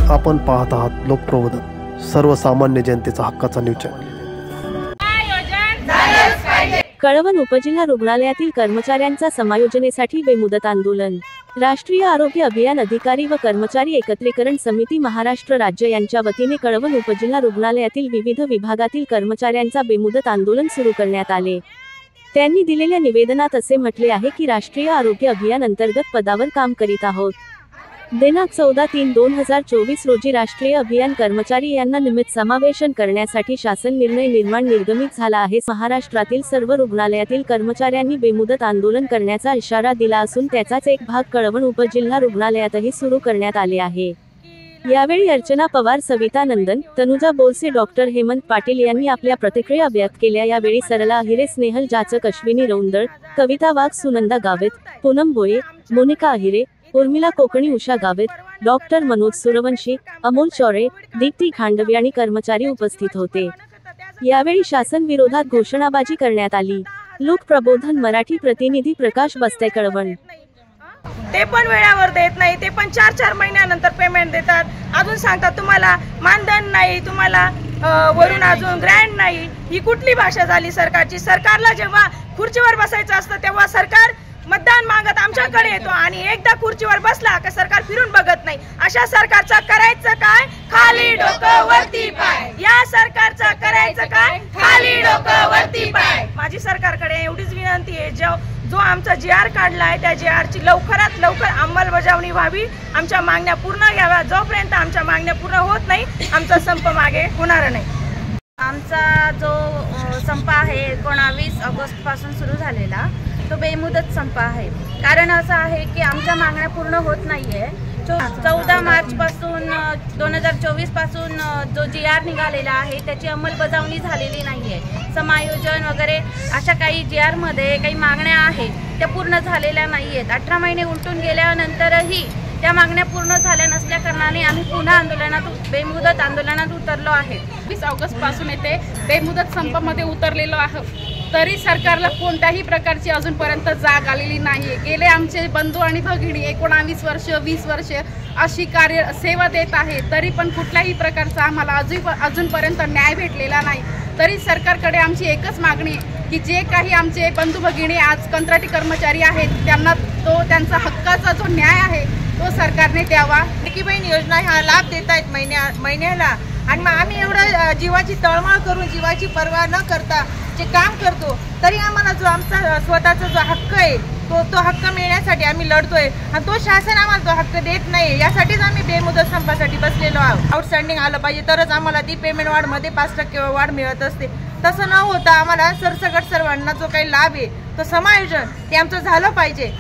आपण पाहत आहात लोकप्रबोधन, सर्वसामान्य जनतेचा हक्काचा न्यूज चॅनल। कळवण उपजिल्हा रुग्णालयातील कर्मचाऱ्यांचा समायोजनेसाठी बेमुदत आंदोलन। राष्ट्रीय आरोग्य अभियान अधिकारी व कर्मचारी एकत्रीकरण समिती महाराष्ट्र राज्य यांच्या वतीने कळवण उपजिल्हा रुग्णालयातील विविध विभागातील कर्मचाऱ्यांचा बेमुदत आंदोलन सुरू करण्यात आले। त्यांनी दिलेल्या निवेदनात असे म्हटले आहे की राष्ट्रीय आरोग्य अभियान अंतर्गत पदावर काम करीत आहोत। दिनांक 14/3/2024 रोजी राष्ट्रीय अभियान कर्मचारी यांना नियमित समावेशन करण्यासाठी शासन निर्णय निर्गमित झाला आहे। महाराष्ट्रातील सर्व रुग्णालयातील कर्मचाऱ्यांनी बेमुदत आंदोलन करण्याचा इशारा दिला असून त्याचाच एक भाग कळवण उपजिल्हा रुग्णालयातही सुरू करण्यात आले आहे। यावेळी अर्चना पवार, सविता नंदन, तनुजा बोरसे, डॉक्टर हेमंत पाटील यांनी आपल्या प्रतिक्रिया व्यक्त केल्या। यावेळी सरला अहिरे, स्नेहल जाचक, अश्विनी रौंदळ, कविता वाघ, सुनंदा गावित, पूनम बोये, मोनिका अहिरे, उर्मिला कोकणी, उषा गावित, डॉक्टर मनोज सूरवंशी, अमोल चौरे, दीप्ती खांडवी आणि कर्मचारी उपस्थित होते। यावेळी शासन विरोधात घोषणाबाजी करण्यात आली। लोकप्रबोधन मराठी प्रतिनिधी प्रकाश बस्ते, कळवण। ते पण वेळेवर देत नाही, ते पण 4-4 महिन्यानंतर पेमेंट देतात। अजून सांगतात तुम्हाला मानधन नाही, तुम्हाला वरून अजून ग्रँड नाही। ही कुठली भाषा झाली सरकारची? सरकारला जेव्हा खुर्चीवर बसायचं असतं तेव्हा सरकार मतदान मागत आमच्याकडे येतो आणि एकदा खुर्चीवर बसला का सरकार फिरून बघत नाही। अशा सरकारचं करायचं काय? खाली डोकं वरती पाय। या सरकारचं करायचं काय? खाली डोकं वरती पाय। माझी सरकारकडे एवढीच विनंती आहे, जो आमचा GR काढलाय त्या GRची लवकरात लवकर अंमलबजावणी व्हावी, आमच्या मागण्या पूर्ण घ्याव्या। जोपर्यंत आमच्या मागण्या पूर्ण होत नाही आमचा संप मागे होणार नाही। आमचा जो संप आहे 19 ऑगस्ट पासून सुरू झालेला तो बेमुदत संप आहे। कारण असं आहे की आमच्या मागण्या पूर्ण होत नाहीये। 14 मार्च पासून 2024 पासून जो GR निघालेला आहे त्याची अंमलबजावणी झालेली नाहीये। समायोजन वगैरे अशा काही GR मध्ये काही मागण्या आहेत त्या पूर्ण झालेल्या नाहीयेत। 18 महिने उलटून गेल्यानंतरही त्या मागण्या पूर्ण झाल्या नसल्या कारणाने आम्ही पुन्हा बेमुदत आंदोलनात उतरलो आहे। 20 ऑगस्ट पासून येथे बेमुदत संपामध्ये उतरलेलो आहे, तरी सरकारला कोणत्याही प्रकारची अजूनपर्यंत जाग आलेली नाही। गेले आमचे बंधू आणि भगिनी 19 वर्ष 20 वर्ष अशी सेवा देत आहे, तरी पण कुठल्याही प्रकारचा आम्हाला अजूनपर्यंत न्याय भेटलेला नाही। तरी सरकारकडे आमची एकच मागणी की जे काही आमचे बंधू भगिनी आज कंत्राटी कर्मचारी आहेत त्यांना त्यांचा हक्काचा जो न्याय आहे तो सरकारने द्यावा। लाडकी बहीण योजना हा लाभ देत आहेत महिन्याला, आणि मग आम्ही एवढं जीवाची तळमळ करून जीवाची पर्वा न करता जे काम करतो, तरी आम्हाला जो आमचा स्वतःचा जो हक्क आहे तो हक्क मिळण्यासाठी आम्ही लढतोय आणि तो शासन आम्हाला तो हक्क देत नाही। यासाठीच आम्ही बेमुदत संपासाठी बसलेलो आहोत। आउटस्टँडिंग आलं पाहिजे तरच आम्हाला ती पेमेंट वाढमध्ये 5% वाढ मिळत असते। तसं न होता आम्हाला सरसकट सर्वांना जो काही लाभ आहे तो समायोजन ते आमचं झालं पाहिजे।